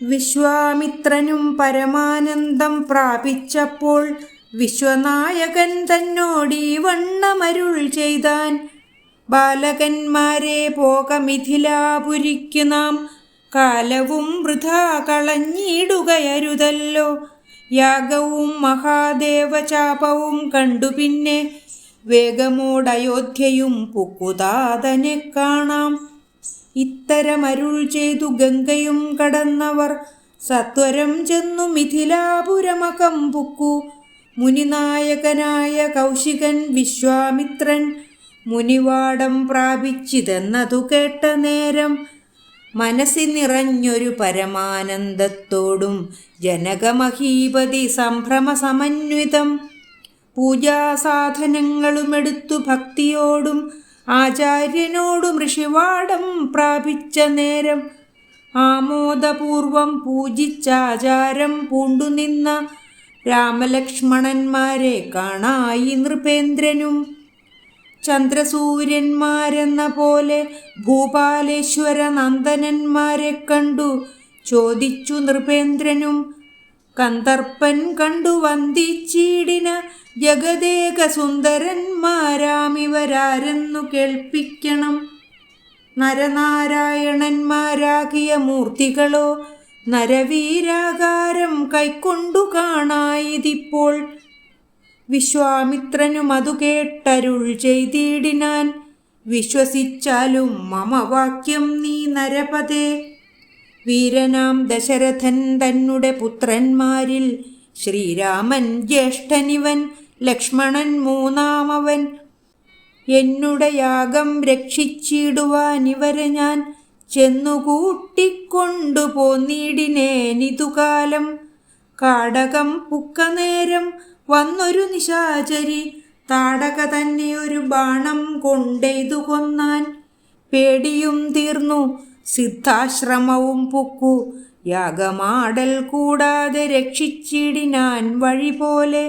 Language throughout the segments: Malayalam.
വിശ്വാമിത്രനും പരമാനന്ദം പ്രാപിച്ചപ്പോൾ വിശ്വനായകൻ തന്നോടീ വണ്ണമരുൾ ചെയ്താൻ. ബാലകന്മാരെ പോക മിഥിലാപുരിക്കു നാം, കാലവും വൃഥാ കളഞ്ഞിടുകയരുതല്ലോ. യാഗവും മഹാദേവചാപവും കണ്ടു പിന്നെ വേഗമോടയോധ്യയും പുക്കുതാതനെ കാണാം. ഇത്തരമരുൾ ചെയ്തു ഗംഗയും കടന്നവർ സത്വരം ചെന്നു മിഥിലാപുരമകം പുക്കു. മുനിനായകനായ കൗശികൻ വിശ്വാമിത്രൻ മുനിവാടം പ്രാപിച്ചിതെന്നതു കേട്ട നേരം മനസ്സി നിറഞ്ഞൊരു പരമാനന്ദത്തോടും ജനകമഹീപതി സംഭ്രമസമന്വിതം പൂജാസാധനങ്ങളുമെടുത്തു ഭക്തിയോടും ആചാര്യനോടും ഋഷിവാടം പ്രാപിച്ച നേരം ആമോദപൂർവം പൂജിച്ചാചാരം പൂണ്ടുനിന്ന രാമലക്ഷ്മണന്മാരെ കാണായി നൃപേന്ദ്രനും. ചന്ദ്രസൂര്യന്മാരെന്ന പോലെ ഭൂപാലേശ്വര നന്ദനന്മാരെ കണ്ടു ചോദിച്ചു നൃപേന്ദ്രനും. കന്ദർപ്പൻ കണ്ടു വന്ദിച്ചിടിന ജഗദേക സുന്ദരന്മാരാമിവരാരെന്നു കേൾപ്പിക്കണം. നരനാരായണന്മാരാകിയ മൂർത്തികളോ നരവീരാകാരം കൈക്കൊണ്ടു കാണായിതിപ്പോൾ. വിശ്വാമിത്രനും അതു കേട്ടരുൾ ചെയ്തിടിനാൻ. വിശ്വസിച്ചാലും മമ വാക്യം നീ നരപതേ. വീരനാം ദശരഥൻ തന്നെ പുത്രന്മാരിൽ ശ്രീരാമൻ ജ്യേഷ്ഠനിവൻ, ലക്ഷ്മണൻ മൂന്നാമവൻ. എന്നുടെ യാഗം രക്ഷിച്ചിടുവാനിവരെ ഞാൻ ചെന്നുകൂട്ടിക്കൊണ്ടു പോന്നിടിനേനിതുകാലം. കാടകം പുക്ക നേരം വന്നൊരു നിശാചരി താടക തന്നെ ഒരു ബാണം കൊണ്ടെയ്തു കൊന്നാൻ. പേടിയും തീർന്നു സിദ്ധാശ്രമവും പുക്കു. യാഗമാടൽ കൂടാതെ രക്ഷിച്ചിടിനാൻ വഴി പോലെ.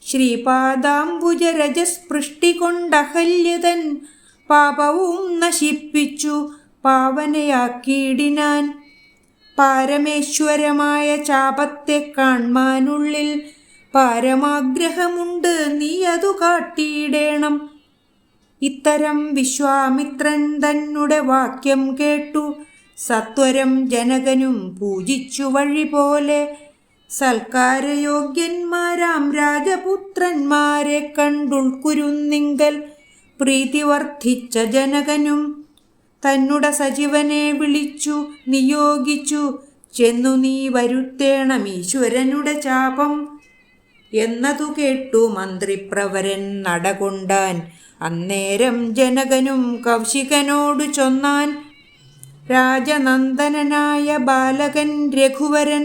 ശ്രീപാദാംബുജരജസ്പൃഷ്ടി കൊണ്ടഹല്യതൻ പാപവും നശിപ്പിച്ചു പാവനയാക്കിയിടിനാൻ. പാരമേശ്വരമായ ചാപത്തെ കാൺമാനുള്ളിൽ പാരമാഗ്രഹമുണ്ട്, നീ അതു കാട്ടിയിടേണം. ഇത്തരം വിശ്വാമിത്രൻ തന്നെ വാക്യം കേട്ടു സത്വരം ജനകനും പൂജിച്ചു വഴി പോലെ. സൽക്കാരയോഗ്യന്മാരാം രാജപുത്രന്മാരെ കണ്ടുൾക്കുരുന്നിങ്കൽ പ്രീതി വർദ്ധിച്ച ജനകനും തന്നെ സജീവനെ വിളിച്ചു നിയോഗിച്ചു. ചെന്നു നീ വരുത്തേണം ഈശ്വരനുടെ ചാപം എന്നതു കേട്ടു മന്ത്രിപ്രവരൻ നടകൊണ്ടാൻ. അന്നേരം ജനകനും കൗശികനോടു ചൊന്നാൻ. രാജനന്ദനായ ബാലകൻ രഘുവരൻ,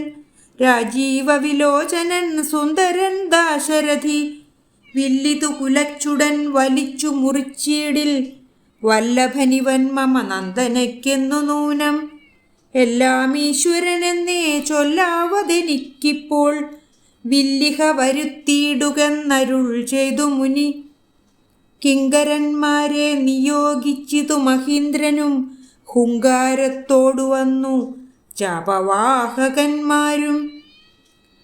രാജീവ വിലോചനൻ സുന്ദരൻ ദാശരഥി, വില്ലിതു കുലച്ചുടൻ വലിച്ചു മുറിച്ചിടിൽ വല്ലഭനിവൻ മമ നന്ദനയ്ക്കെന്നു നൂനം. എല്ലാം ഈശ്വരനെന്നേ ചൊല്ലാവതെനിക്കിപ്പോൾ, വില്ലിഹ വരുത്തിയിടുകെന്നരുൾ ചെയ്തു മുനി. കിങ്കരന്മാരെ നിയോഗിച്ചിതു മഹീന്ദ്രനും ഹുങ്കാരത്തോടു വന്നു ചാപവാഹകന്മാരും.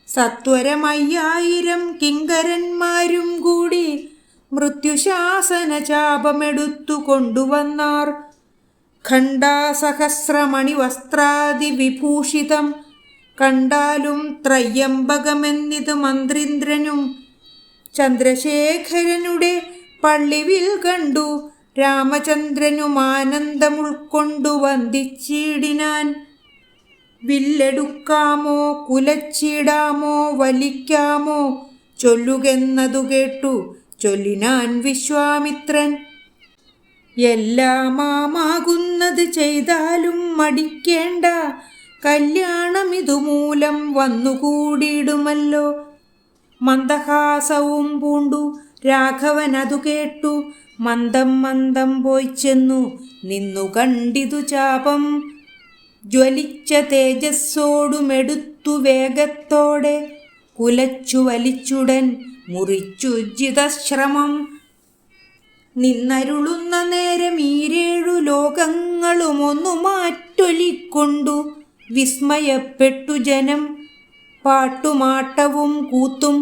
സത്വരം 5000 കിങ്കരന്മാരും കൂടി മൃത്യുശാസന ചാപമെടുത്തു കൊണ്ടുവന്നാർ. ഖണ്ഡാസഹസ്രമണി വസ്ത്രാദി വിഭൂഷിതം കണ്ടാലും ത്രയ്യംബകമെന്നിത് മന്ത്രീന്ദ്രനും. ചന്ദ്രശേഖരനുടെ പള്ളിവിൽ കണ്ടു രാമചന്ദ്രനും ആനന്ദമുൾക്കൊണ്ടു വന്ദിച്ചിടിനാൻ. വില്ലെടുക്കാമോ കുലച്ചിടാമോ വലിക്കാമോ ചൊല്ലുകെന്നതു കേട്ടു ചൊല്ലിനാൻ വിശ്വാമിത്രൻ. എല്ലാമാകുന്നത് ചെയ്താലും മടിക്കേണ്ട, കല്യാണമിതുമൂലം വന്നുകൂടിയിടുമല്ലോ. മന്ദഹാസവും പൂണ്ടു രാഘവനതു കേട്ടു മന്ദം മന്ദം പോയി ചെന്നു നിന്നു കണ്ടിതു ചാപം. ജ്വലിച്ച തേജസ്സോടുമെടുത്തു വേഗത്തോടെ കുലച്ചു വലിച്ചുടൻ മുറിച്ചുജിതശ്രമം. നിന്നരുളുന്ന നേരം 7 ലോകങ്ങളും ഒന്നു മാറ്റൊലിക്കൊണ്ടു വിസ്മയപ്പെട്ടു ജനം. പാട്ടുമാട്ടവും കൂത്തും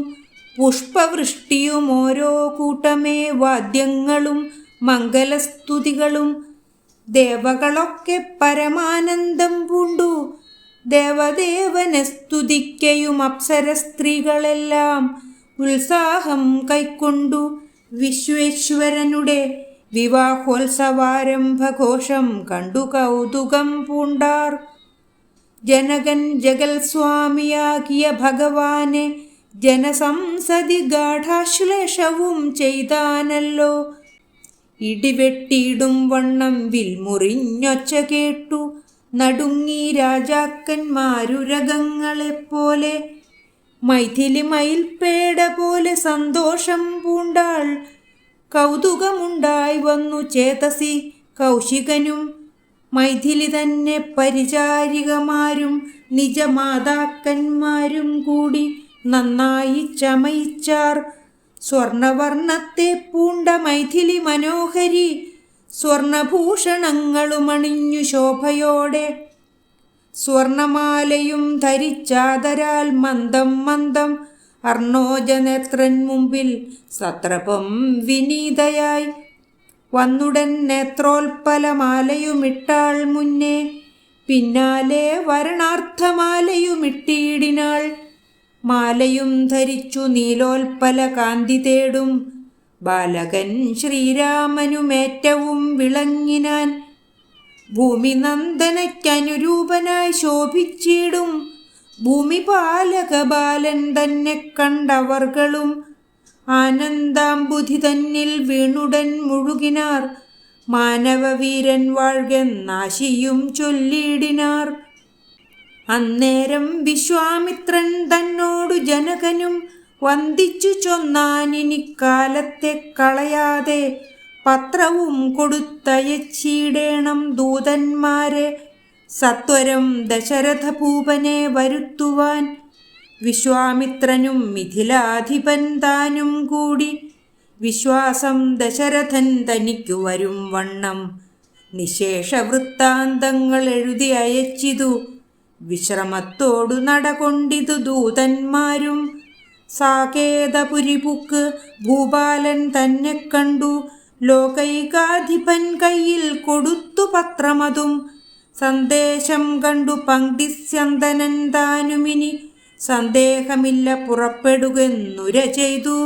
പുഷ്പവൃഷ്ടിയും ഓരോ കൂട്ടമേ വാദ്യങ്ങളും മംഗലസ്തുതികളും. ദേവകളൊക്കെ പരമാനന്ദം പൂണ്ടു ദേവദേവനെ സ്തുതിക്കയും അപ്സര സ്ത്രീകളെല്ലാം ഉത്സാഹം കൈക്കൊണ്ടു വിശ്വേശ്വരനുടെ വിവാഹോത്സവാരംഭഘോഷം കണ്ടു കൗതുകം പൂണ്ടാർ. ജനകൻ ജഗൽ സ്വാമിയാകിയ ഭഗവാനെ ജനസംസതി ഗാഠാശ്ലേഷവും ചെയ്താനല്ലോ. ഇടിവെട്ടിയിടും വണ്ണം വിൽമുറിഞ്ഞൊച്ച കേട്ടു നടുങ്ങി രാജാക്കന്മാരുരകങ്ങളെപ്പോലെ. മൈഥിലി മയിൽപ്പേട പോലെ സന്തോഷം പൂണ്ടാൾ. കൗതുകമുണ്ടായി വന്നു ചേതസി കൗശികനും. മൈഥിലി തന്നെ പരിചാരികമാരും നിജമാതാക്കന്മാരും കൂടി നന്നായി ചമയിച്ചാർ. സ്വർണവർണ്ണത്തെ പൂണ്ട മൈഥിലി മനോഹരി സ്വർണഭൂഷണങ്ങളുമണിഞ്ഞു ശോഭയോടെ. സ്വർണമാലയും ധരിച്ചാദരാൽ മന്ദം മന്ദം അർണോജനേത്രൻ മുമ്പിൽ സത്രപം വിനീതയായി. വന്നുടൻ നേത്രോൽപ്പലമാലയുമിട്ടാൾ മുന്നേ. പിന്നാലെ വരണാർത്ഥമാലയുമിട്ടിയിടിനാൾ. മാലയും ധരിച്ചു നീലോൽപ്പല കാന്തി തേടും ബാലകൻ ശ്രീരാമനുമേറ്റവും വിളങ്ങിനാൻ. ഭൂമിനന്ദനയ്ക്കനുരൂപനായി ശോഭിച്ചിടും ഭൂമിപാലക ബാലൻ തന്നെ കണ്ടവർകളും ആനന്ദാംബുധി തന്നിൽ വീണുടൻ മുഴുകിനാർ. മാനവവീരൻ വാഴ്കെന്നാശിയും ചൊല്ലിയിടിനാർ. അന്നേരം വിശ്വാമിത്രൻ തന്നോടു ജനകനും വന്ദിച്ചു ചൊന്നാനിനിക്കാലത്തെ കളയാതെ പത്രവും കൊടുത്തയച്ചിടേണം ദൂതന്മാരെ സത്വരം ദശരഥഭൂപനെ വരുത്തുവാൻ. വിശ്വാമിത്രനും മിഥിലാധിപൻ താനും കൂടി വിശ്വാസം ദശരഥൻ തനിക്കു വരും വണ്ണം നിശേഷ വൃത്താന്തങ്ങൾ എഴുതി അയച്ചിതു. വിശ്രമത്തോടു നടകൊണ്ടിതു ദൂതന്മാരും. സാകേതപുരിപുക്ക് ഭൂപാലൻ തന്നെ കണ്ടു ലോകൈകാധിപൻ കയ്യിൽ കൊടുത്തു പത്രമതും. സന്ദേശം കണ്ടു പങ്ക്തിസ്യന്തനൻ താനുമിനി സന്ദേഹമില്ല പുറപ്പെടുകെന്നുര ചെയ്തു.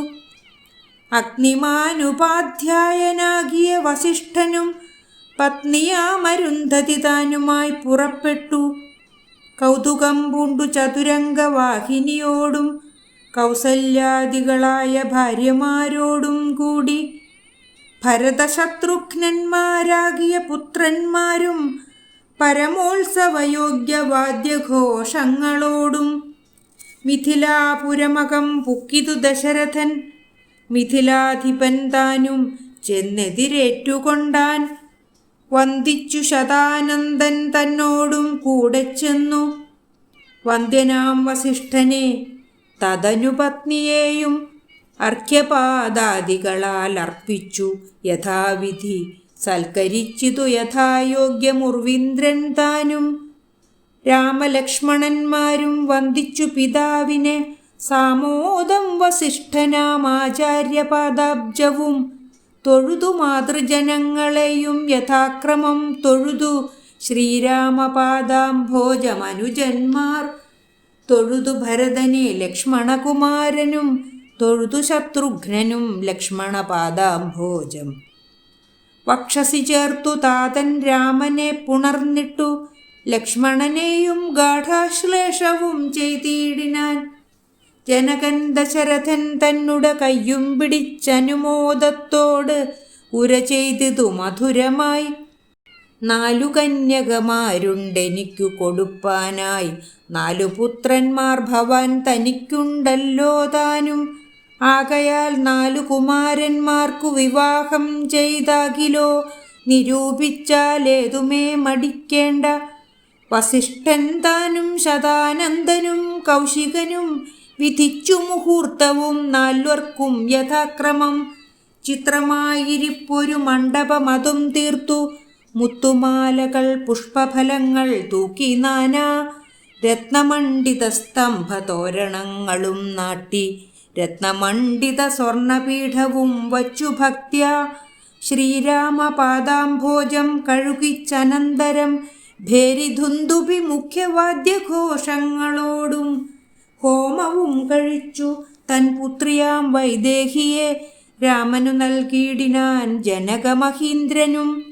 അഗ്നിമാനുപാധ്യായനാകിയ വസിഷ്ഠനും പത്നിയാമരുന്ധതി താനുമായി പുറപ്പെട്ടു. കൗതുകം പൂണ്ടു ചതുരംഗവാഹിനിയോടും കൗസല്യാദികളായ ഭാര്യമാരോടും കൂടി ഭരതശത്രുഘ്നന്മാരാകിയ പുത്രന്മാരും പരമോത്സവയോഗ്യവാദ്യഘോഷങ്ങളോടും. മിഥിലാപുരമകം പുക്കിതു ദശരഥൻ. മിഥിലാധിപൻ താനും ചെന്നെതിരേറ്റുകൊണ്ടാൻ. വന്ദിച്ചു ശതാനന്ദൻ തന്നോടും കൂടെ ചെന്നു. വന്ദ്യനാം വസിഷ്ഠനെ തദനുപത്നിയെയും അർഘ്യപാദാദികളാൽ അർപ്പിച്ചു യഥാവിധി സൽക്കരിച്ചിതു യഥായോഗ്യമുർവീന്ദ്രൻ താനും. രാമലക്ഷ്മണന്മാരും വന്ദിച്ചു പിതാവിനെ സാമോദം വസിഷ്ഠനാമാചാര്യപാദാബ്ജവും തൊഴുതു മാതൃജനങ്ങളെയും യഥാക്രമം തൊഴുതു ശ്രീരാമപാദാംഭോജമനുജന്മാർ. തൊഴുതു ഭരതനെ ലക്ഷ്മണകുമാരനും തൊഴുതു ശത്രുഘ്നനും ലക്ഷ്മണപാദാംഭോജം. വക്ഷസി ചേർത്തു താതൻ രാമനെ പുണർന്നിട്ടു ലക്ഷ്മണനെയും ഗാഠാശ്ലേഷവും ചെയ്തിടിനാൻ. ജനകൻ ദശരഥൻ തന്നുട കയ്യും പിടിച്ചനുമോദത്തോട് ഉര ചെയ്തിതു മധുരമായി. 4 കന്യകമാരുണ്ടെനിക്കു കൊടുപ്പാനായി 4 പുത്രന്മാർ ഭവാൻ തനിക്കുണ്ടല്ലോ താനും. ആകയാൽ 4 കുമാരന്മാർക്കു വിവാഹം ചെയ്താകിലോ നിരൂപിച്ചാലേതുമേ മടിക്കേണ്ട. വസിഷ്ഠൻ താനും ശതാനന്ദനും കൗശികനും വിധിച്ചു മുഹൂർത്തവും 4 യഥാക്രമം. ചിത്രമായിരിപ്പൊരു മണ്ഡപമതും തീർത്തു മുത്തുമാലകൾ പുഷ്പഫലങ്ങൾ തൂക്കി നാനാ രത്നമണ്ഡിത സ്തംഭ തോരണങ്ങളും നാട്ടി രത്നമണ്ഡിത സ്വർണപീഠവും വച്ചു ഭക്ത്യാ ശ്രീരാമപാദാംഭോജം കഴുകിച്ചനന്തരം ഭേരിധുന്ദുഭി മുഖ്യവാദ്യഘോഷങ്ങളോടും ഹോമവും കഴിച്ചു തൻ പുത്രിയാം വൈദേഹിയെ രാമനു നൽകിയിടിനാൻ ജനകമഹീന്ദ്രനും.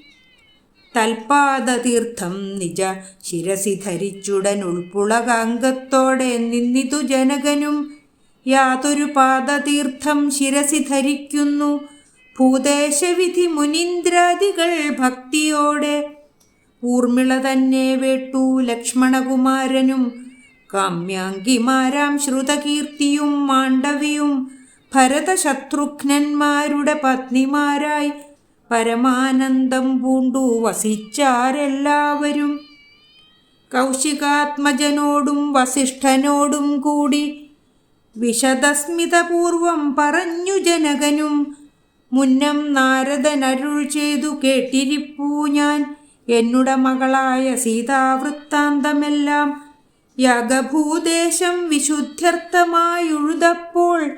തൽപാദതീർത്ഥം നിജ ശിരസി ധരിച്ചുടൻ ഉൾപ്പുളകാംഗത്തോടെ നിന്നിതു ജനകനും. യാതൊരു പാദതീർത്ഥം ശിരസി ധരിക്കുന്നു ഭൂദേശവിധി മുനീന്ദ്രാദികൾ ഭക്തിയോടെ. ഊർമിള തന്നെ വേട്ടു ലക്ഷ്മണകുമാരനും കാമ്യാംഗിമാരാം ശ്രുതകീർത്തിയും മാണ്ഡവിയും ഭരതശത്രുഘ്നന്മാരുടെ പത്നിമാരായി പരമാനന്ദം പൂണ്ടു വസിച്ചാരെല്ലാവരും. കൗശികാത്മജനോടും വസിഷ്ഠനോടും കൂടി വിശദസ്മിതപൂർവം പറഞ്ഞു ജനകനും. മുന്നം നാരദനരുൾ ചെയ്തു കേട്ടിരിപ്പൂ ഞാൻ എന്നുട മകളായ സീതാവൃത്താന്തമെല്ലാം. യാഗഭൂദേശം വിശുദ്ധ്യർത്ഥമായുഴുതപ്പോൾ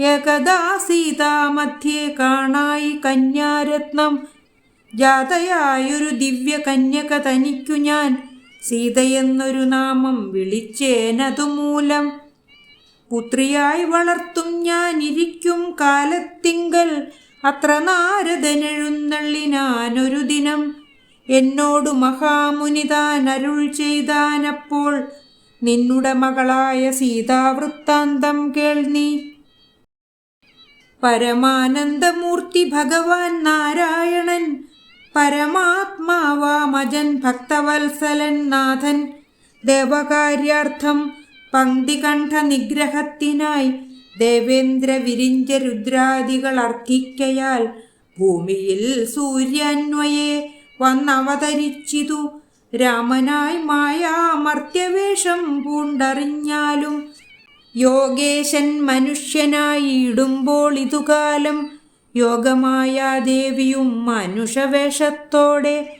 ഏകദാ സീതാമധ്യേ കാണായി കന്യാരത്നം. ജാതയായൊരു ദിവ്യ കന്യക തനിക്കു ഞാൻ സീതയെന്നൊരു നാമം വിളിച്ചേനതുമൂലം. പുത്രിയായി വളർത്തും ഞാനിരിക്കും കാലത്തിങ്കൽ അത്ര നാരദനെഴുന്നള്ളിനാനൊരു ദിനം. എന്നോടു മഹാമുനിതാൻ അരുൾ ചെയ്താനപ്പോൾ നിന്നുട മകളായ സീതാവൃത്താന്തം കേൾനീ. പരമാനന്ദമൂർത്തി ഭഗവാൻ നാരായണൻ പരമാത്മാവാമജൻ ഭക്തവത്സലൻ നാഥൻ ദേവകാര്യാർത്ഥം പങ്ക്തികണ്ഠ നിഗ്രഹത്തിനായി ദേവേന്ദ്ര വിരിഞ്ച രുദ്രാദികൾ അർത്ഥിക്കയാൽ ഭൂമിയിൽ സൂര്യാന്വയെ വന്നവതരിച്ചിതു. രാമനായി മായാമർത്യവേഷം പൂണ്ടറിഞ്ഞാലും യോഗേശൻ മനുഷ്യനായിടുമ്പോൾ ഇതുകാലം യോഗമായ ദേവിയും മനുഷ്യവേഷത്തോടെ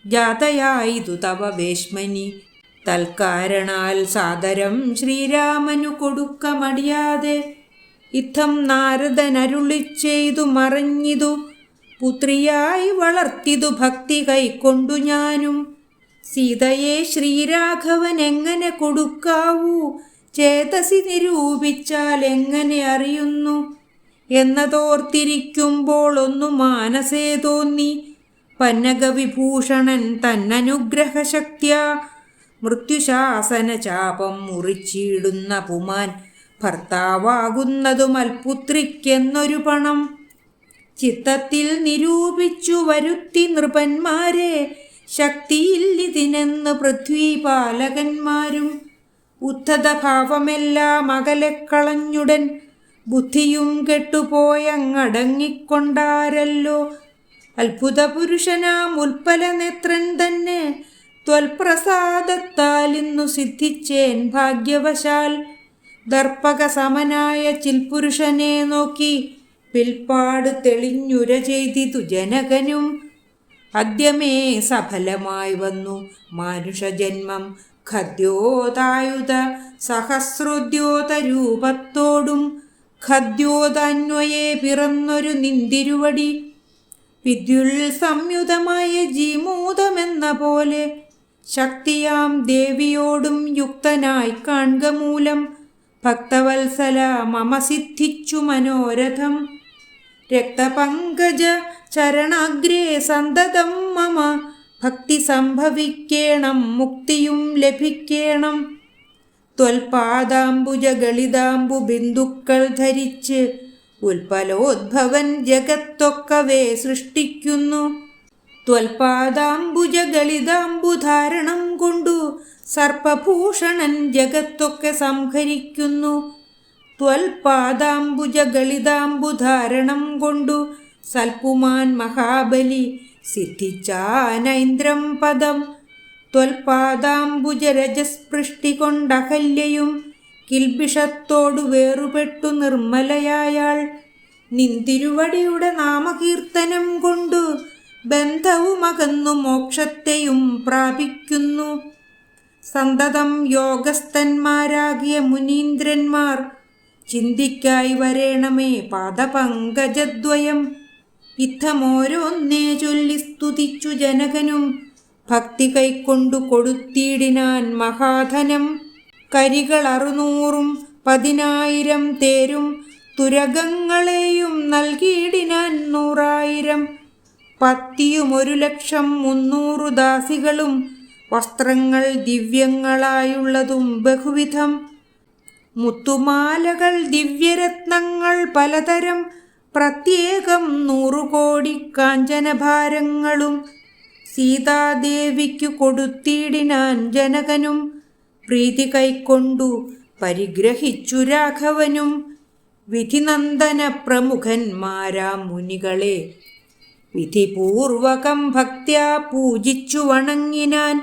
ജാതയായിതു തവ വേശ്മനി. തൽക്കാരണാൽ സാദരം ശ്രീരാമനു കൊടുക്കമടിയാതെ ഇത്തം നാരദനരുളിച്ചെയ്തു മറഞ്ഞിതു. പുത്രിയായി വളർത്തിതു ഭക്തി കൈക്കൊണ്ടു ഞാനും. സീതയെ ശ്രീരാഘവൻ എങ്ങനെ കൊടുക്കാവൂ ചേതസി നിരൂപിച്ചാൽ എങ്ങനെ അറിയുന്നു എന്നതോർത്തിരിക്കുമ്പോൾ ഒന്നു മാനസേ തോന്നി. പന്നഗവിഭൂഷണൻ തന്നനുഗ്രഹശക്തിയാ മൃത്യുശാസന ചാപം മുറിച്ചിടുന്ന പുമാൻ ഭർത്താവാകുന്നതും അൽപുത്രിക്കെന്നൊരു പണം ചിത്തത്തിൽ നിരൂപിച്ചു വരുത്തി നൃപന്മാരെ. ശക്തിയില്ലിതിനെന്ന് പൃഥ്വീപാലകന്മാരും ഉദ്ധതഭാവമെല്ലാം അകലെക്കളഞ്ഞുടൻ ബുദ്ധിയും കെട്ടുപോയങ്ങടങ്ങിക്കൊണ്ടാരല്ലോ. അത്ഭുത പുരുഷനാം ഉൽപ്പലനേത്രൻ തന്നെ ത്വൽപ്രസാദത്താൽ ഇന്നു സിദ്ധിച്ചേൻ ഭാഗ്യവശാൽ. ദർപ്പക സമനായ ചിൽപുരുഷനെ നോക്കി പിൽപ്പാട് തെളിഞ്ഞുര ചെയ്തിതു ജനകനും. അദ്യമേ സഫലമായി വന്നു മാനുഷജന്മം ഖദ്യോതായുധ സഹസ്രോദ്യോതരൂപത്തോടും ഖദ്യോതാന്വയെ പിറന്നൊരു നിന്തിരുവടി. വിദ്യുൽ സംയുതമായ ജീമൂതമെന്ന പോലെ ശക്തിയാം ദേവിയോടും യുക്തനായി കാൺക മൂലം ഭക്തവത്സല മമ സിദ്ധിച്ചു മനോരഥം. രക്തപങ്കജ ചരണാഗ്രേ സന്തതം മമ ഭക്തി സംഭവിക്കേണം മുക്തിയും ലഭിക്കേണം. ത്വൽപാദാംബുജ ഗളിതാംബു ബിന്ദുക്കൾ ധരിച്ച് ഉൽപ്പലോദ്ഭവൻ ജഗത്തൊക്കവേ സൃഷ്ടിക്കുന്നു. ത്വൽപാദാംബുജ ഗളിതാംബുധാരണം കൊണ്ടു സർപ്പഭൂഷണൻ ജഗത്തൊക്കെ സംഹരിക്കുന്നു. ത്വൽപാദാംബുജ ഗളിതാംബുധാരണം കൊണ്ടു സൽപുമാൻ മഹാബലി സിദ്ധിച്ചാനൈന്ദ്രം പദം. ത്വൽപാദാംബുജ രജസ്പൃഷ്ടി കൊണ്ടഹല്യയും കിൽബിഷത്തോടു വേറുപെട്ടു നിർമ്മലയായാൾ. നിന്തിരുവടിയുടെ നാമകീർത്തനം കൊണ്ടു ബന്ധവുമകന്നു മോക്ഷത്തെയും പ്രാപിക്കുന്നു. സന്തതം യോഗസ്ഥന്മാരാകിയ മുനീന്ദ്രന്മാർ ചിന്തിക്കായി വരേണമേ പാദപങ്കജദ്വയം. ഇത്തമോരോന്നേ ചൊല്ലി സ്തുതിച്ചു ജനകനും ഭക്തി കൈക്കൊണ്ടു കൊടുത്തിടിനാൻ മഹാധനം. കരികൾ 600 10,000 തേരും തുരകങ്ങളെയും നൽകിയിടിനാൻ 100,000. പത്തിയും 1,00,300 ദാസികളും വസ്ത്രങ്ങൾ ദിവ്യങ്ങളായുള്ളതും ബഹുവിധം. മുത്തുമാലകൾ ദിവ്യരത്നങ്ങൾ പലതരം പ്രത്യേകം 100 കോടി കാഞ്ചനഭാരങ്ങളും സീതാദേവിക്കു കൊടുത്തിടിനാൻ ജനകനും. പ്രീതി കൈക്കൊണ്ടു പരിഗ്രഹിച്ചു രാഘവനും. വിധിനന്ദന പ്രമുഖന്മാരാം മുനികളെ വിധിപൂർവകം ഭക്ത്യാ പൂജിച്ചു വണങ്ങിനാൻ.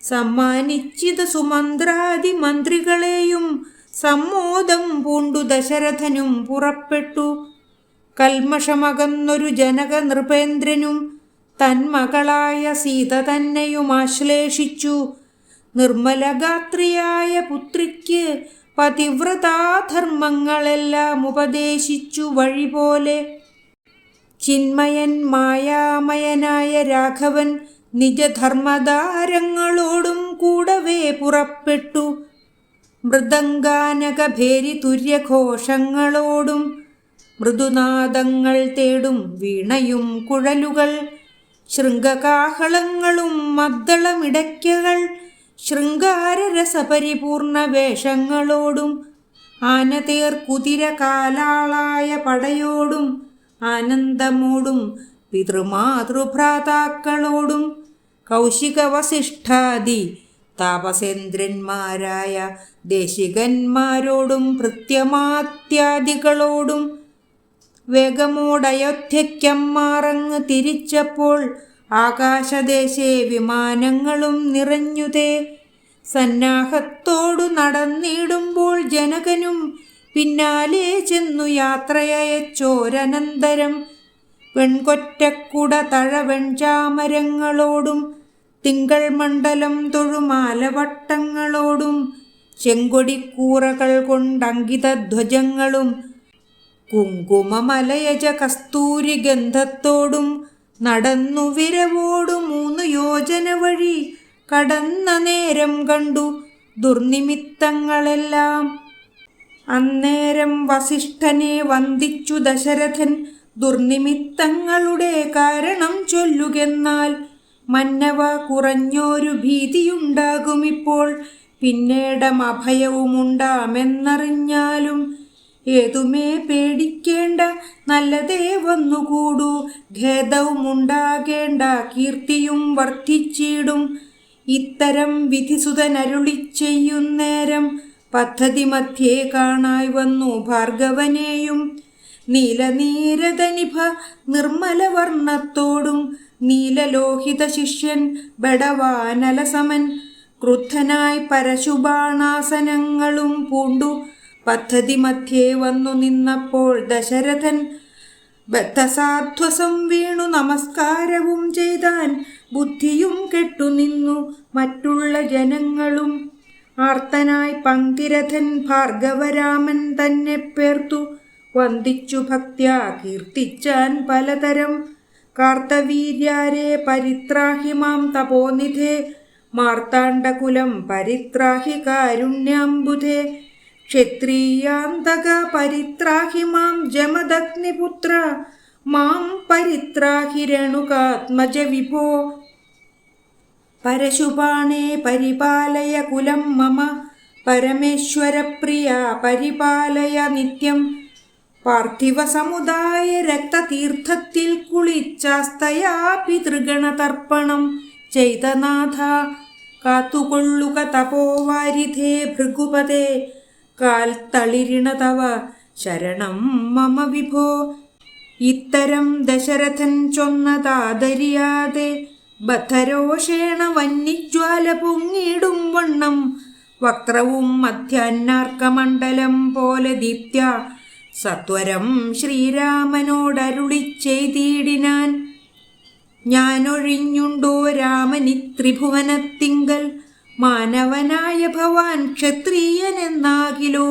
സമ്മാനിച്ചിത് സുമന്ത്രാദി മന്ത്രികളെയും സമ്മോദം പൂണ്ടു ദശരഥനും പുറപ്പെട്ടു. കൽമഷമകന്നൊരു ജനക നൃപേന്ദ്രനും തന്മകളായ സീത തന്നെയും ആശ്ലേഷിച്ചു. നിർമ്മലഗാത്രിയായ പുത്രിക്ക് പതിവ്രതാധർമ്മങ്ങളെല്ലാം ഉപദേശിച്ചു വഴിപോലെ. ചിന്മയൻ മായാമയനായ രാഘവൻ നിജധർമ്മധാരങ്ങളോടും കൂടവേ പുറപ്പെട്ടു. മൃദംഗാനകഭേരി തുര്യഘോഷങ്ങളോടും മൃദുനാദങ്ങൾ തേടും വീണയും കുഴലുകൾ ശൃംഗകാഹളങ്ങളും മദ്ദളമിടയ്ക്കകൾ ശൃംഗാരരസപരിപൂർണ വേഷങ്ങളോടും ആനതേർ കുതിര കാലാളായ പടയോടും ആനന്ദമോടും പിതൃമാതൃഭ്രാതാക്കളോടും കൗശിക വസിഷ്ഠാദി താപസേന്ദ്രന്മാരായ ദേശികന്മാരോടും ഭൃത്യമാത്യാദികളോടും വേഗമോടയോധ്യയ്ക്കമ്മാറങ്ങ് തിരിച്ചപ്പോൾ ആകാശദേശേ വിമാനങ്ങളും നിറഞ്ഞുതേ. സന്നാഹത്തോടു നടന്നിടുമ്പോൾ ജനകനും പിന്നാലെ ചെന്നു യാത്രയച്ചോരനന്തരം വെൺകൊറ്റക്കുട തഴവെൺചാമരങ്ങളോടും തിങ്കൾ മണ്ഡലം തൊഴുമാലവട്ടങ്ങളോടും ചെങ്കൊടിക്കൂറകൾ കൊണ്ടങ്കിതധ്വജങ്ങളും കുങ്കുമമലയജ കസ്തൂരി ഗന്ധത്തോടും നടന്നു വിരവോടു 3 യോജന വഴി കടന്ന നേരം കണ്ടു ദുർനിമിത്തങ്ങളെല്ലാം. അന്നേരം വസിഷ്ഠനെ വന്ദിച്ചു ദശരഥൻ ദുർനിമിത്തങ്ങളുടെ കാരണം ചൊല്ലുകെന്നാൽ മന്നവ കുറഞ്ഞൊരു ഭീതിയുണ്ടാകുമിപ്പോൾ പിന്നീടമഭയവുമുണ്ടാമെന്നറിഞ്ഞാലും ഏതുമേ പേടിക്കേണ്ട നല്ലതേ വന്നുകൂടൂ. ഖേദവുമുണ്ടാകേണ്ട കീർത്തിയും വർദ്ധിച്ചിടും. ഇത്തരം വിധിസുതനരുളി ചെയ്യുന്നേരം പദ്ധതി മധ്യേ കാണായി വന്നു ഭാർഗവനെയും നീലനീരതനിഭ നിർമ്മലവർണ്ണത്തോടും നീലലോഹിത ശിഷ്യൻ ബടവാനലസമൻ ക്രുദ്ധനായി പരശുബാണാസനങ്ങളും പൂണ്ടു പദ്ധതി മധ്യേ വന്നു നിന്നപ്പോൾ ദശരഥൻ ബദ്ധസാധ്വസം വീണു നമസ്കാരവും ചെയ്താൻ. ബുദ്ധിയും കെട്ടുനിന്നു മറ്റുള്ള ജനങ്ങളും. ആർത്തനായി പങ്കിരഥൻ ഭാർഗവരാമൻ തന്നെ പേർത്തു വന്ദിച്ചു ഭക്ത്യാ കീർത്തിച്ചാൻ പലതരം. കാർത്തവീര്യാരെ പരിത്രാഹി മാം തപോനിധേ മാർത്താണ്ഡകുലം പരിത്രാഹി കാരുണ്യാംബുധേ ക്ഷത്രിയാന്തക പരിത്രാഹി മാം ജമദഗ്നിപുത്ര മാം പരിത്രാഹി രേണുകാത്മജ വിഭോ പരശുപാണേ പരിപാലയ കുലം മമ പരമേശ്വരപ്രിയ പരിപാലയ നിത്യം. പാർത്ഥിവ സമുദായ രക്തതീർത്ഥത്തിൽ കുളിച്ചാസ്തയാ പിതൃഗണതർപ്പണം ചെയ്തനാഥ കാത്തുകൊള്ളുക തപോവാരിധേ ഭൃഗുപതേ കാൽ തളിരിണ തവ ശരണം മമ വിഭോ. ഇത്തരം ദശരഥൻ ചൊന്നതാദരിയാതെ ബദ്ധരോഷേണ വന്യജ്വാല പൊങ്ങിടും വണ്ണം വക്രവും മധ്യാന്നാർക്കമണ്ഡലം പോലെ ദീപ്യ സത്വരം ശ്രീരാമനോടരുളി ചെയ്തിടിനാൻ. ഞാനൊഴിഞ്ഞുണ്ടോ രാമനി ത്രിഭുവനത്തിങ്കൽ, മാനവനായ ഭവാൻ ക്ഷത്രിയനെന്നാകിലോ,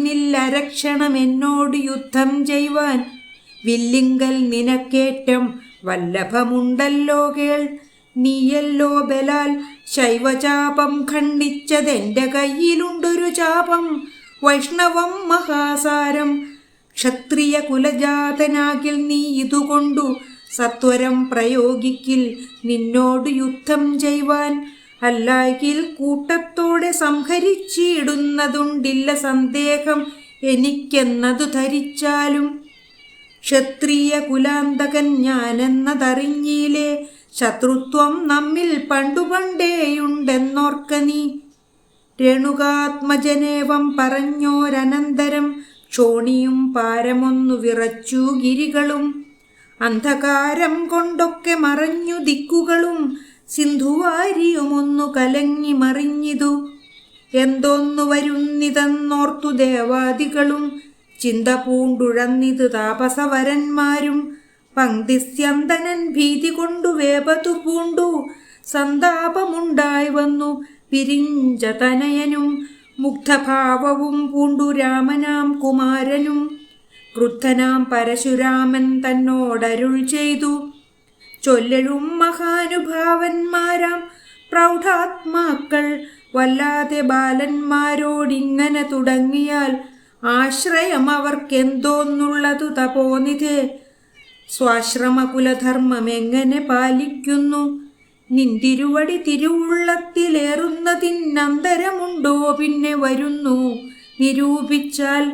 നില്ലരക്ഷണം എന്നോട് യുദ്ധം ചെയ്യുവാൻ, വില്ലിങ്കൽ നിനക്കേറ്റം വല്ലഭമുണ്ടല്ലോ കേൾ, നീയല്ലോ ബലാൽ ശൈവചാപം ഖണ്ഡിച്ചതെൻ്റെ കയ്യിലുണ്ടൊരു ചാപം, വൈഷ്ണവം മഹാസാരം, ക്ഷത്രിയ കുലജാതനാകിൽ നീ ഇതുകൊണ്ടു സത്വരം പ്രയോഗിക്കിൽ നിന്നോട് യുദ്ധം ചെയ്യുവാൻ, അല്ലായിൽ കൂട്ടത്തോടെ സംഹരിച്ചിടുന്നതുണ്ടില്ല സന്ദേഹം എനിക്കെന്നതു ധരിച്ചാലും, ക്ഷത്രിയ കുലാന്തകൻ ഞാനെന്നതറിഞ്ഞീലേ, ശത്രുത്വം നമ്മിൽ പണ്ടുപണ്ടേയുണ്ടെന്നോർക്ക നീ. രേണുകാത്മജനേവം പറഞ്ഞോരനന്തരം, ക്ഷോണിയും പാരമൊന്നു വിറച്ചു ഗിരികളും, അന്ധകാരം കൊണ്ടൊക്കെ മറഞ്ഞു ദിക്കുകളും, സിന്ധുവാരിയുമൊന്നു കലങ്ങി മറിഞ്ഞിതു. എന്തോന്നു വരുന്നിതെന്നോർത്തു ദേവാദികളും, ചിന്ത പൂണ്ടുഴന്നിത് താപസവരന്മാരും, പങ്ക്തിസ്യന്തനൻ ഭീതി കൊണ്ടു വേപതു പൂണ്ടു, സന്താപമുണ്ടായി വന്നു പിരിഞ്ചതനയനും, മുഗ്ധഭാവവും പൂണ്ടു രാമനാം കുമാരനും. ക്രുദ്ധനാം പരശുരാമൻ തന്നോടരുൾ ചെയ്തു, ചൊല്ലഴും മഹാനുഭാവന്മാരാം പ്രൗഢാത്മാക്കൾ, വല്ലാതെ ബാലന്മാരോടിങ്ങനെ തുടങ്ങിയാൽ ആശ്രയം അവർക്കെന്തോന്നുള്ളതു തപോനിധേ. സ്വാശ്രമകുലധർമ്മം എങ്ങനെ പാലിക്കുന്നു, നിന്തിരുവടി തിരുവുള്ളത്തിലേറുന്നതിനന്തരമുണ്ടോ പിന്നെ വരുന്നു നിരൂപിച്ചാൽ.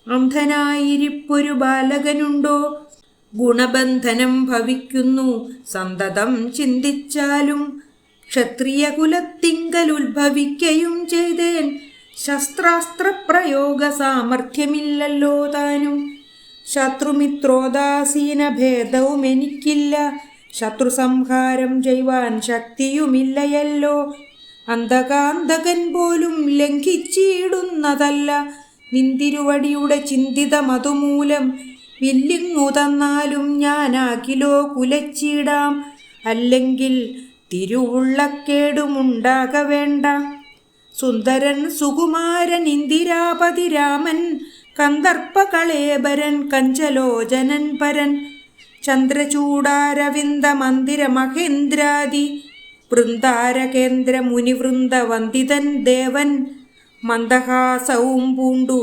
അന്ധനായിരിപ്പൊരു ബാലകനുണ്ടോ, ഗുണബന്ധനം ഭവിക്കുന്നു സന്തതം ചിന്തിച്ചാലും. ക്ഷത്രിയ കുലത്തിങ്കൽ ഉത്ഭവിക്കയും ചെയ്തേൻ, ശസ്ത്രാസ്ത്രപ്രയോഗ സാമർഥ്യമില്ലല്ലോ താനും. ശത്രുമിത്രോദാസീന ഭേദവും എനിക്കില്ല, ശത്രുസംഹാരം ചെയ്യുവാൻ ശക്തിയുമില്ലയല്ലോ. അന്ധകാന്തകൻ പോലും ലംഘിച്ചിടുന്നതല്ല നിന്തിരുവടിയുടെ ചിന്തിതമതുമൂലം. വില്ലിങ്ങു തന്നാലും ഞാനാകിലോ കുലച്ചിടാം, അല്ലെങ്കിൽ തിരുവുള്ളക്കേടുമുണ്ടാക വേണ്ട. സുന്ദരൻ സുകുമാരൻ ഇന്ദിരാപതി രാമൻ, കന്ദർപ്പകളേബരൻ കഞ്ചലോചനൻ പരൻ, ചന്ദ്രചൂഡാരവിന്ദ മന്ദിര മഹേന്ദ്രാദി വൃന്ദാരകേന്ദ്ര മുനിവൃന്ദ വന്ദിതൻ ദേവൻ, മന്ദഹാസവും പൂണ്ടു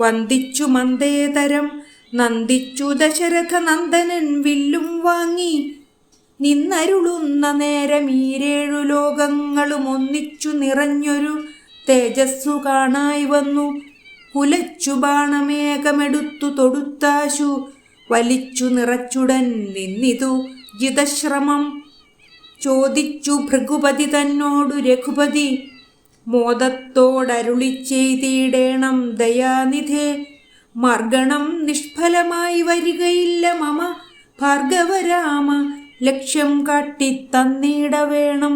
വന്ദിച്ചു മന്ദേതരം, നന്ദിച്ചു ദശരഥ നന്ദനൻ വില്ലും വാങ്ങി. നിന്നരുളുന്ന നേരം ഈരേഴു ലോകങ്ങളും ഒന്നിച്ചു നിറഞ്ഞൊരു തേജസ്സു കാണായി വന്നു. കുലച്ചു ബാണമേകമെടുത്തു തൊടുത്താശു, വലിച്ചു നിറച്ചുടൻ നിന്നിതു ജിതശ്രമം. ചോദിച്ചു ഭൃഗുപതി തന്നോടു രഘുപതി, മോദത്തോടരുളി ചെയ്തിടേണം ദയാനിധേ. മാർഗണം നിഷ്ഫലമായി വരികയില്ല മമ ഭാർഗവരാമ, ലക്ഷ്യം കാട്ടിത്തന്നീട വേണം.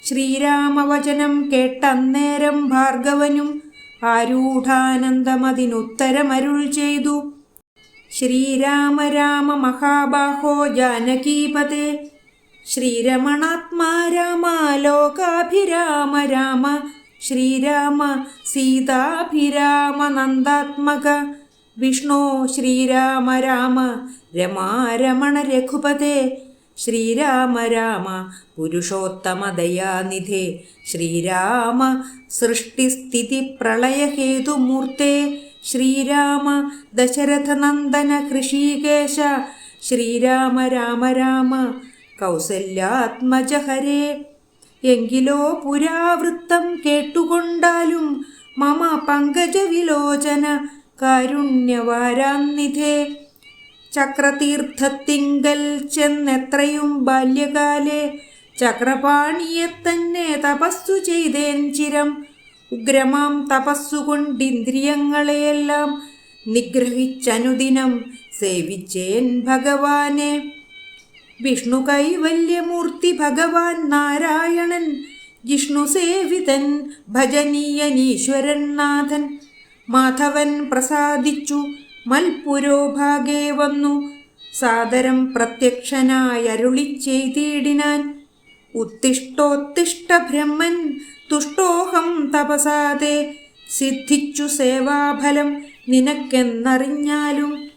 ശ്രീരാമവചനം കേട്ടന്നേരം ഭാർഗവനും ആരൂഢാനന്ദമതിനുത്തരമരുൾ ചെയ്തു. ശ്രീരാമ രാമ മഹാബാഹോ ജാനകീപതേ, ശ്രീരമണാത്മാ രാമ ലോകാഭിരാമ രാമ, ശ്രീരാമ സീതാഭിരാമ നന്ദാത്മക, വിഷ്ണോ ശ്രീരാമ രാമ രമാരമണ രഘുപതേ, ശ്രീരാമ രാമ പുരുഷോത്തമ ദയാനിധേ, ശ്രീരാമ സൃഷ്ടിസ്ഥിതി പ്രളയഹേതുമൂർത്തേ, ശ്രീരാമ ദശരഥ നന്ദന ഹൃഷീകേശ, ശ്രീരാമ രാമ രാമ കൗസല്യാത്മജ ഹരേ. എങ്കിലോ പുരാവൃത്തം കേട്ടുകൊണ്ടാലും മമ പങ്കജവിലോചന കാരുണ്യവാരാന്നിധേ. ചക്രതീർത്ഥത്തിങ്കൽ ചെന്നെത്രയും ബാല്യകാലേ, ചക്രപാണിയെ തന്നെ തപസ്സു ചെയ്തേൻ ചിരം. ഉഗ്രമാം തപസ്സുകൊണ്ടിന്ദ്രിയങ്ങളെയെല്ലാം നിഗ്രഹിച്ചനുദിനം സേവിച്ചേൻ ഭഗവാനെ. വിഷ്ണു കൈവല്യമൂർത്തി ഭഗവാൻ നാരായണൻ, ജിഷ്ണു സേവിതൻ ഭജനീയനീശ്വരൻ നാഥൻ. മാധവൻ പ്രസാദിച്ചു മൽപുരോഭാഗേ വന്നു, സാദരം പ്രത്യക്ഷനായി അരുളിച്ചെയ്തിടിനാൻ. ഉത്തിഷ്ടോത്തിഷ്ട ബ്രഹ്മൻ തുഷ്ടോഹം തപസാതെ, സിദ്ധിച്ചു സേവാഫലം നിനക്കെന്നറിഞ്ഞാലും.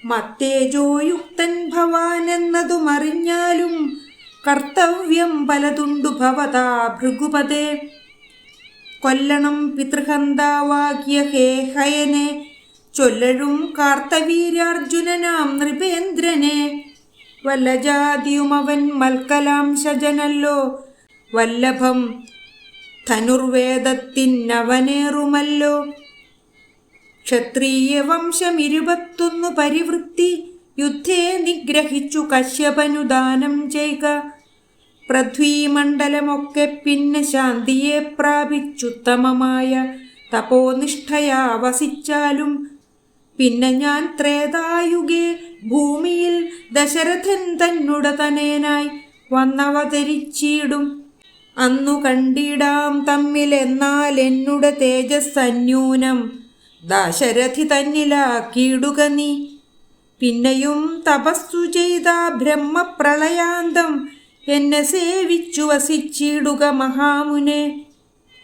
മത്തേജോയുക്തൻ ഭവാൻ എന്നതുമറിഞ്ഞാലും, കർത്തവ്യം പലതുണ്ടു ഭവതാ ഭൃഗുപതേ. കൊല്ലണം പിതൃഹന്താവാകിയ ഹേഹയനെ, ചൊല്ലഴും കാർത്തവീര്യാർജുനനാം നൃപേന്ദ്രനെ. വല്ല ജാതിയുമവൻ മൽക്കലാംശജനല്ലോ, വല്ലഭം ധനുർവേദത്തിനവനേറുമല്ലോ. ക്ഷത്രിയ വംശം 21 പരിവൃത്തി, യുദ്ധേ നിഗ്രഹിച്ചു കശ്യപനു ദാനം ചെയ്ക. പൃഥ്വീമണ്ഡലമൊക്കെ പിന്നെ ശാന്തിയെ പ്രാപിച്ചുത്തമമായ തപോനിഷ്ഠയാ വസിച്ചാലും, പിന്നെ ഞാൻ ത്രേതായുഗേ ഭൂമിയിൽ ദശരഥൻ തന്നുടതനേനായി വന്നവതരിച്ചിടും. അന്നു കണ്ടിടാം തമ്മിലെന്നാൽ എന്നുടെ തേജസ് അന്യൂനം, ദാശരഥി തന്നിലാക്കിയിടുക നീ. പിന്നെയും തപസ്സു ചെയ്ത ബ്രഹ്മപ്രളയാന്തം, എന്നെ സേവിച്ചു വസിച്ചിടുക മഹാമുനെ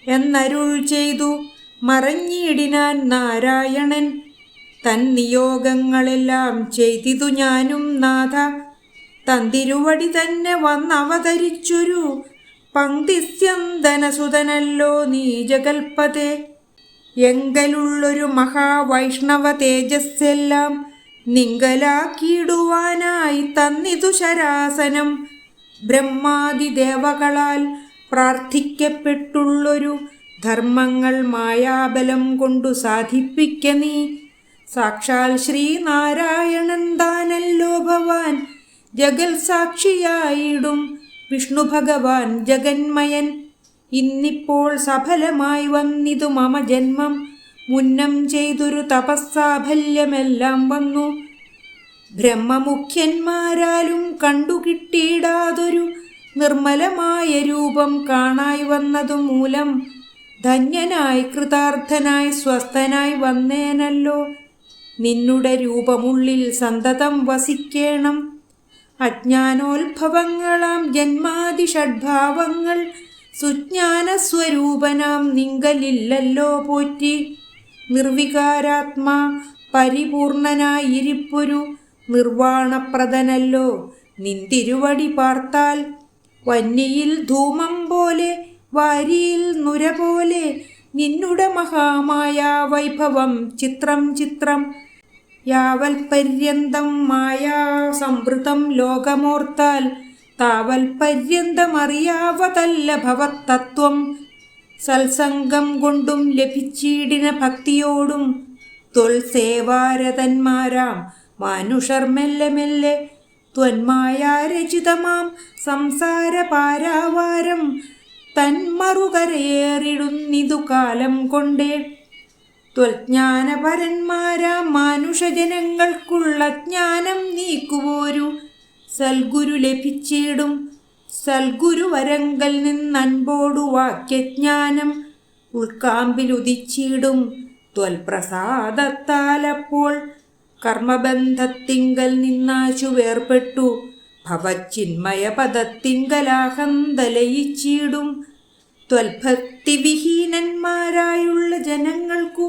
എന്നരുൾ ചെയ്തു മറഞ്ഞിടിനാൻ നാരായണൻ. തൻ നിയോഗങ്ങളെല്ലാം ചെയ്തിതു ഞാനും നാഥ, തന്തിരുവടി തന്നെ വന്നവതരിച്ചൊരു പങ്ക്തിസ്യന്തനസുതനല്ലോ നീ ജഗൽപതേ. എങ്കലുള്ളൊരു മഹാവൈഷ്ണവ തേജസ്സെല്ലാം നിങ്കലാക്കിയിടുവാനായി തന്നിതു ശരാസനം. ബ്രഹ്മാദിദേവകളാൽ പ്രാർത്ഥിക്കപ്പെട്ടുള്ളൊരു ധർമ്മങ്ങൾ മായാബലം കൊണ്ടു സാധിപ്പിക്ക നീ. സാക്ഷാൽ ശ്രീനാരായണൻ താനല്ലോ ഭവാൻ, ജഗൽ സാക്ഷിയായിടും വിഷ്ണു ഭഗവാൻ ജഗന്മയൻ. ഇന്നിപ്പോൾ സഫലമായി വന്നിതു മമ ജന്മം, മുന്നം ചെയ്തൊരു തപസ്സാഫല്യമെല്ലാം വന്നു. ബ്രഹ്മമുഖ്യന്മാരാലും കണ്ടുകിട്ടിയിടാതൊരു നിർമ്മലമായ രൂപം കാണായി വന്നതു മൂലം, ധന്യനായി കൃതാർത്ഥനായി സ്വസ്ഥനായി വന്നേനല്ലോ. നിന്നുടെ രൂപമുള്ളിൽ സന്തതം വസിക്കേണം. അജ്ഞാനോത്ഭവങ്ങളാം ജന്മാദി ഷഡ്ഭാവങ്ങൾ സുജ്ഞാനസ്വരൂപനാം നിങ്കലില്ലല്ലോ പോറ്റി. നിർവികാരാത്മാ പരിപൂർണനായിരിപ്പൊരു നിർവാണപ്രദനല്ലോ നിന്തിരുവടി പാർത്താൽ. വന്യയിൽ ധൂമം പോലെ വാരിയിൽ നുര പോലെ, നിന്നുടെ മഹാമായ വൈഭവം ചിത്രം ചിത്രം. യാവൽ പര്യന്തം മായാ സംവൃതം ലോകമോർത്താൽ, താവൽ പര്യന്തമറിയാവതല്ല ഭവത്തത്വം. സത്സംഗം കൊണ്ടും ലഭിച്ചിടിന ഭക്തിയോടും, ത്വൽസേവാരതന്മാരാം മാനുഷർ മെല്ലെ മെല്ലെ ത്വന്മായാരചിതമാം സംസാര പാരാവാരം തന്മറുകരയേറിടുന്നിതു കാലം കൊണ്ടേ. ത്വൽജ്ഞാനപരന്മാരാം മാനുഷജനങ്ങൾക്കുള്ള ജ്ഞാനം നീക്കുവോരു സൽഗുരു ലഭിച്ചിടും. സൽഗുരുവരങ്കൽ നിന്നൻപോടു വാക്യജ്ഞാനം ഉൾക്കാമ്പിലുദിച്ചിടും ത്വൽപ്രസാദത്താലപ്പോൾ. കർമ്മബന്ധത്തിങ്കൽ നിന്നാശു വേർപെട്ടു ഭവച്ചിന്മയ പദത്തിങ്കലാഹന്തലയിച്ചിടും. ത്വൽഭക്തിവിഹീനന്മാരായുള്ള ജനങ്ങൾക്കു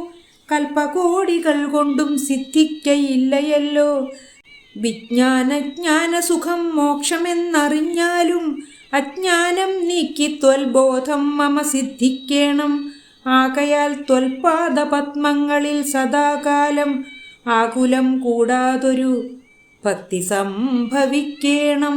കൽപ്പകോടികൾ കൊണ്ടും സിദ്ധിക്കയില്ലയല്ലോ. വിജ്ഞാനജ്ഞാനസുഖം മോക്ഷമെന്നറിഞ്ഞാലും, അജ്ഞാനം നീക്കി ത്വൽബോധം മമ സിദ്ധിക്കേണം. ആകയാൽ ത്വൽപാദപത്മങ്ങളിൽ സദാകാലം ആകുലം കൂടാതൊരു ഭക്തി സംഭവിക്കേണം.